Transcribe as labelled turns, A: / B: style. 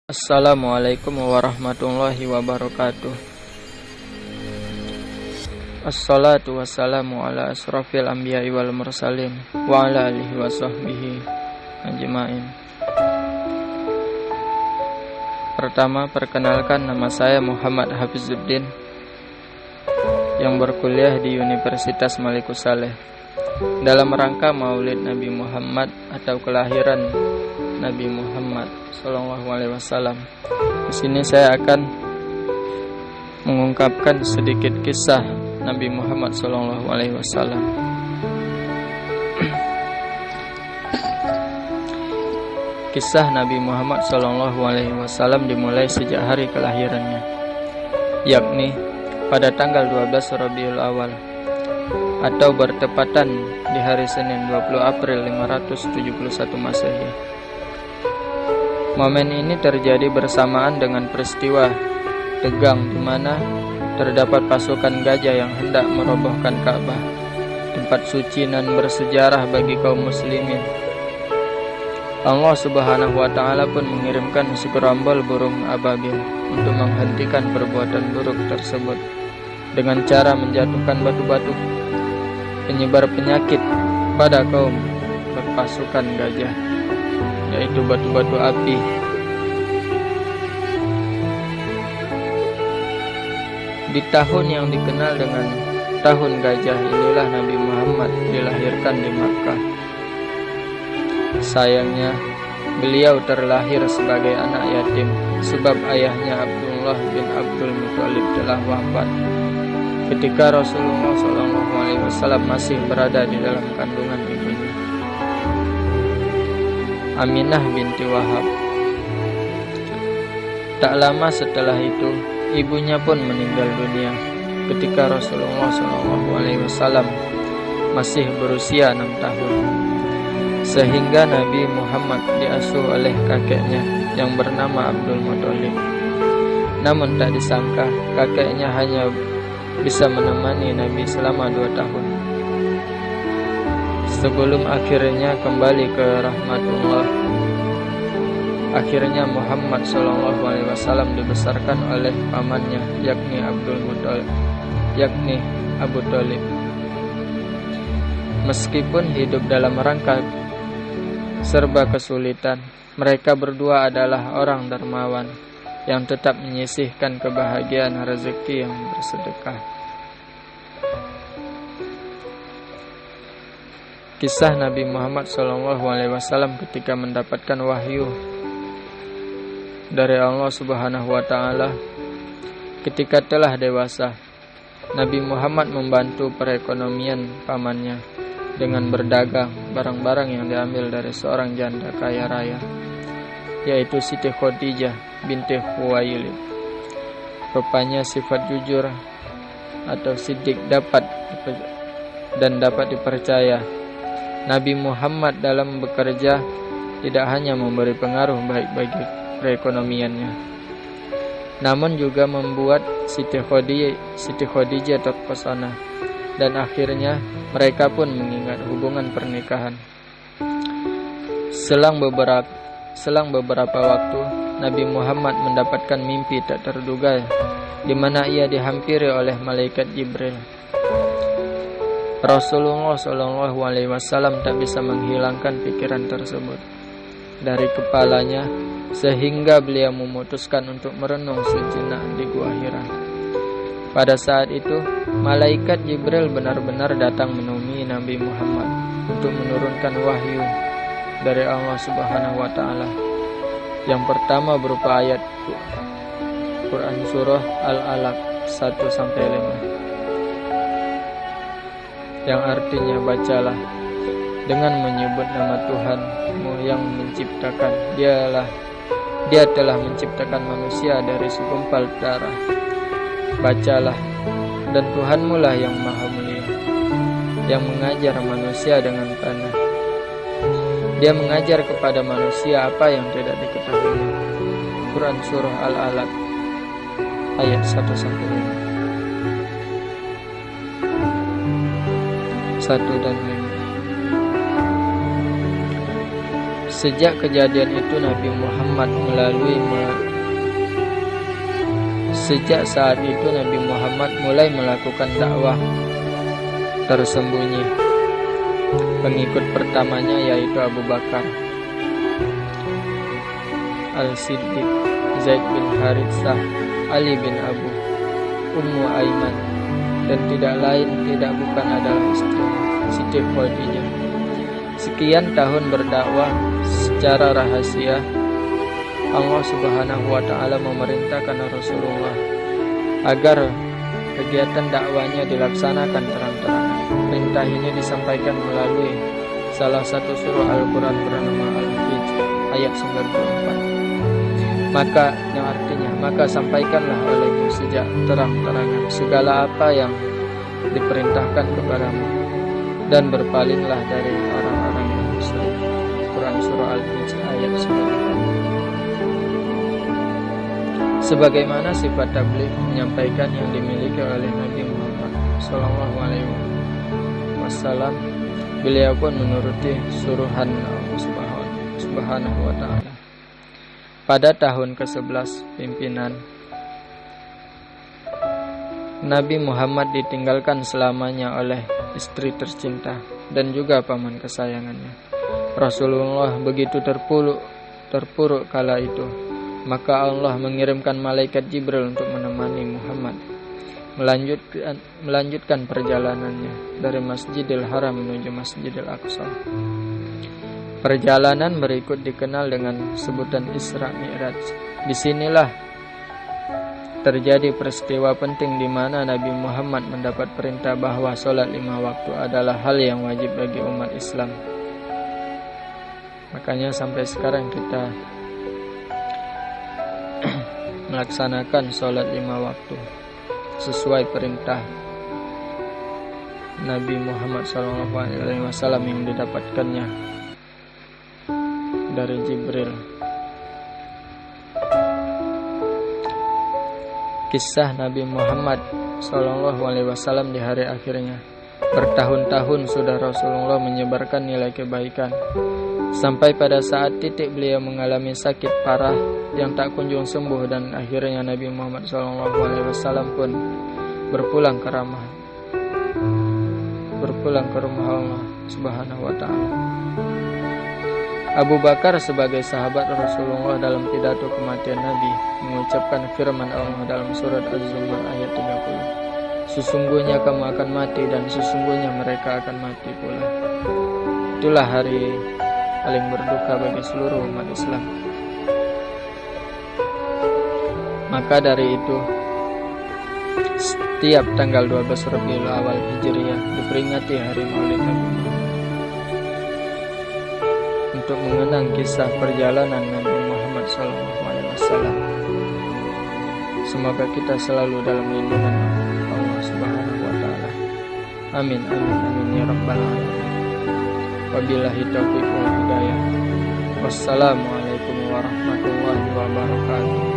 A: Assalamualaikum warahmatullahi wabarakatuh. Assalatu wassalamu ala asrafil anbiya'i wal mursalin wa ala alihi wa sahbihi ajma'in. Pertama, perkenalkan, nama saya Muhammad Hafizuddin yang berkuliah di Universitas Malikus Saleh dalam rangka Maulid Nabi Muhammad atau kelahiran Nabi Muhammad Sallallahu Alaihi Wasallam. Di sini saya akan mengungkapkan sedikit kisah Nabi Muhammad Sallallahu Alaihi Wasallam. Kisah Nabi Muhammad Sallallahu Alaihi Wasallam dimulai sejak hari kelahirannya, yakni pada tanggal 12 Rabiul Awal atau bertepatan di hari Senin 20 April 571 Masehi. Momen ini terjadi bersamaan dengan peristiwa tegang di mana terdapat pasukan gajah yang hendak merobohkan Ka'bah, tempat suci nan bersejarah bagi kaum muslimin. Allah Subhanahu wa taala pun mengirimkan segerombol burung ababil untuk menghentikan perbuatan buruk tersebut dengan cara menjatuhkan batu-batu penyebar penyakit pada kaum berpasukan gajah, yaitu batu-batu api. Di tahun yang dikenal dengan tahun gajah inilah Nabi Muhammad dilahirkan di Makkah. Sayangnya beliau terlahir sebagai anak yatim sebab ayahnya Abdullah bin Abdul Muthalib telah wafat ketika Rasulullah SAW masih berada di dalam kandungan ibunya, Aminah binti Wahab. Tak lama setelah itu, ibunya pun meninggal dunia ketika Rasulullah SAW masih berusia 6 tahun. Sehingga Nabi Muhammad diasuh oleh kakeknya yang bernama Abdul Muthalib. Namun tak disangka kakeknya hanya bisa menemani Nabi selama 2 tahun sebelum akhirnya kembali ke rahmatullah. Akhirnya Muhammad SAW dibesarkan oleh pamannya, yakni Abu Thalib. Meskipun hidup dalam rangka serba kesulitan, mereka berdua adalah orang dermawan yang tetap menyisihkan kebahagiaan rezeki yang bersedekah. Kisah Nabi Muhammad SAW ketika mendapatkan wahyu dari Allah Subhanahu wa taala. Ketika telah dewasa, Nabi Muhammad membantu perekonomian pamannya dengan berdagang barang-barang yang diambil dari seorang janda kaya raya, yaitu Siti Khadijah binti Khuwailid. Rupanya sifat jujur atau siddiq dapat dipercaya. Nabi Muhammad dalam bekerja tidak hanya memberi pengaruh baik bagi perekonomiannya, namun juga membuat Siti Khadijah terpesona, dan akhirnya mereka pun mengingat hubungan pernikahan. Selang beberapa waktu, Nabi Muhammad mendapatkan mimpi tak terduga di mana ia dihampiri oleh malaikat Jibril. Rasulullah SAW tak bisa menghilangkan pikiran tersebut dari kepalanya, sehingga beliau memutuskan untuk merenung sejenak di Gua Hira. Pada saat itu, malaikat Jibril benar-benar datang menemui Nabi Muhammad untuk menurunkan wahyu dari Allah Subhanahu wa taala. Yang pertama berupa ayat Quran surah Al-Alaq 1-5, yang artinya, bacalah dengan menyebut nama Tuhanmu yang menciptakan. Dia telah menciptakan manusia dari segumpal darah. Bacalah, dan Tuhanmu lah yang maha mulia, yang mengajar manusia dengan tanah. Dia mengajar kepada manusia apa yang tidak diketahui. Quran surah Al-Alaq ayat 1-5. 1 dan 5. Sejak kejadian itu Sejak saat itu Nabi Muhammad mulai melakukan dakwah tersembunyi. Pengikut pertamanya yaitu Abu Bakar Al-Siddiq, Zaid bin Haritsah, Ali bin Abu, Ummu Aiman, dan tidak lain tidak bukan adalah istrinya Siti Khadijah. Sekian tahun berdakwah secara rahasia, Allah Subhanahu wa Ta'ala memerintahkan Rasulullah agar kegiatan dakwanya dilaksanakan terang-terangan. Perintah ini disampaikan melalui salah satu surah Al-Quran bernama Al-Hijr ayat 94. Maka sampaikanlah olehmu sejak terang-terangan segala apa yang diperintahkan kepadamu, dan berpalinglah dari orang-orang yang musyrik. Quran surah Al-Hijr ayat 94. Sebagaimana sifat tabligh menyampaikan yang dimiliki oleh Nabi Muhammad Sallallahu Alaihi Wasallam, beliau pun menuruti suruhan Allah Subhanahu Wa Taala. Pada tahun ke-11 pimpinan Nabi Muhammad ditinggalkan selamanya oleh istri tercinta dan juga paman kesayangannya. Rasulullah begitu terpuruk kala itu. Maka Allah mengirimkan malaikat Jibril untuk menemani Muhammad melanjutkan perjalanannya dari Masjidil Haram menuju Masjidil Aqsa. Perjalanan berikut dikenal dengan sebutan Isra Mi'raj. Disinilah terjadi peristiwa penting di mana Nabi Muhammad mendapat perintah bahwa sholat 5 waktu adalah hal yang wajib bagi umat Islam. Makanya sampai sekarang kita melaksanakan sholat 5 waktu sesuai perintah Nabi Muhammad SAW yang didapatkannya dari Jibril. Kisah Nabi Muhammad SAW di hari akhirnya. Bertahun-tahun sudah Rasulullah menyebarkan nilai kebaikan, sampai pada saat titik beliau mengalami sakit parah yang tak kunjung sembuh, dan akhirnya Nabi Muhammad SAW pun berpulang ke rumah Allah Subhanahu Wa Ta'ala. Abu Bakar sebagai sahabat Rasulullah dalam pidato kematian Nabi mengucapkan firman Allah dalam surat Az-Zumar ayat 30. Sesungguhnya kamu akan mati dan sesungguhnya mereka akan mati pula. Itulah hari paling berduka bagi seluruh umat Islam. Maka dari itu, setiap tanggal 12 Rabiul Awal Hijriah diperingati hari Maulid Nabi Muhammad untuk mengenang kisah perjalanan Nabi Muhammad SAW. Semoga kita selalu dalam lindungan Allah Subhanahu Wa Ta'ala. Amin amin amin ya rabbal alamin. Wabillahi taufiq wal hidayah. Wassalamualaikum warahmatullahi wabarakatuh.